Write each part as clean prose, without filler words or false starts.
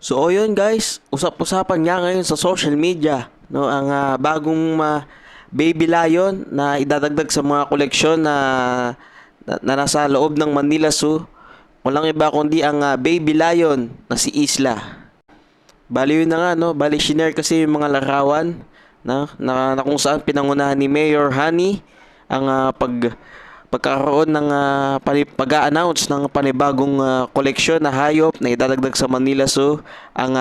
So yun guys, usap-usapan nga ngayon sa social media, no, ang bagong baby lion na idadagdag sa mga koleksyon na nasa loob ng Manila Zoo. Walang iba kundi ang baby lion na si Isla. Bali yun na nga, no, bali shinare kasi yung mga larawan na kung saan pinangunahan ni Mayor Hani ang pagkakaroon ng pag-a-announce ng panibagong koleksyon na hayop na idadagdag sa Manila Zoo, ang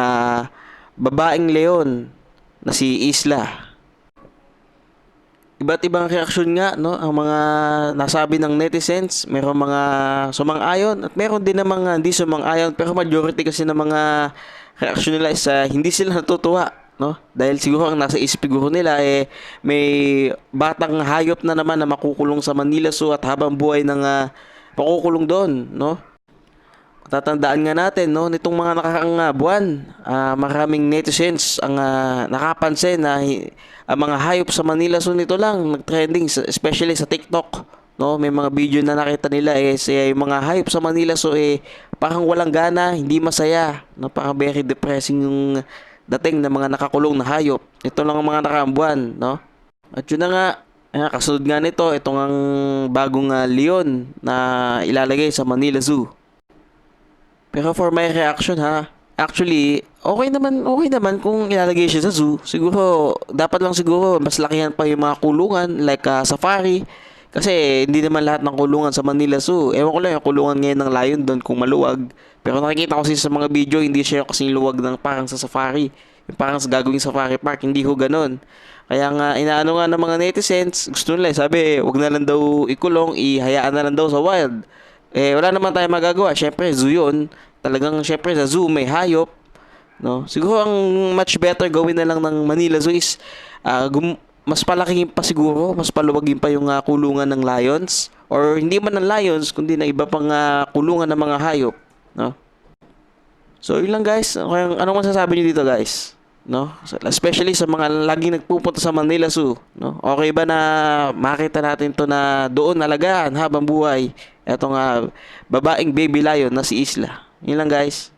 babaeng leon na si Isla. Iba't ibang reaksyon nga, no, ang mga nasabi ng netizens. Merong mga sumang-ayon at meron din namang hindi sumang-ayon, pero majority kasi ng mga reaksyon nila is hindi sila natutuwa, no? Dahil siguro ang nasa isip siguro nila may batang hayop na naman na makukulong sa Manila Zoo at habang buhay ng makukulong doon, no? Tatandaan nga natin, no, nitong mga nakakaang buwan, maraming netizens ang nakapansin na ang mga hayop sa Manila Zoo nito lang nagtrending, especially sa TikTok, no. May mga video na nakita nila yung mga hayop sa Manila Zoo parang walang gana, hindi masaya, no, parang very depressing yung dating ng mga nakakulong na hayop. Ito lang ang mga nakakaang buwan, no. At yun na nga, kasunod nga nito, itong ang bagong leon na ilalagay sa Manila Zoo. Pero for my reaction actually, okay naman kung ilalagay siya sa zoo. Siguro, dapat lang siguro, mas lakihan pa yung mga kulungan, like safari. Kasi hindi naman lahat ng kulungan sa Manila Zoo. Ewan ko lang yung kulungan ngayon ng lion doon kung maluwag. Pero nakikita ko kasi sa mga video, hindi siya kasing luwag ng parang sa safari. Yung parang sa gagawing safari park, hindi ko ganun. Kaya nga, inaano nga ng mga netizens, gusto nila, sabi, wag na lang daw ikulong, ihayaan na lang daw sa wild. Wala naman tayong magagawa. Syempre, zoo yun. Talagang, syempre, sa zoo may hayop. No? Siguro, ang much better gawin na lang ng Manila Zoo is mas palaking pa siguro, mas paluwagin pa yung kulungan ng lions. Or hindi man ng lions, kundi na iba pang kulungan ng mga hayop. No? So, yun lang guys. Anong masasabi niyo dito guys? No? Especially sa mga laging nagpupunta sa Manila Zoo, no? Okay ba na makita natin to na doon alagaan habang buhay etong babaeng baby lion na si Isla? Yun lang guys.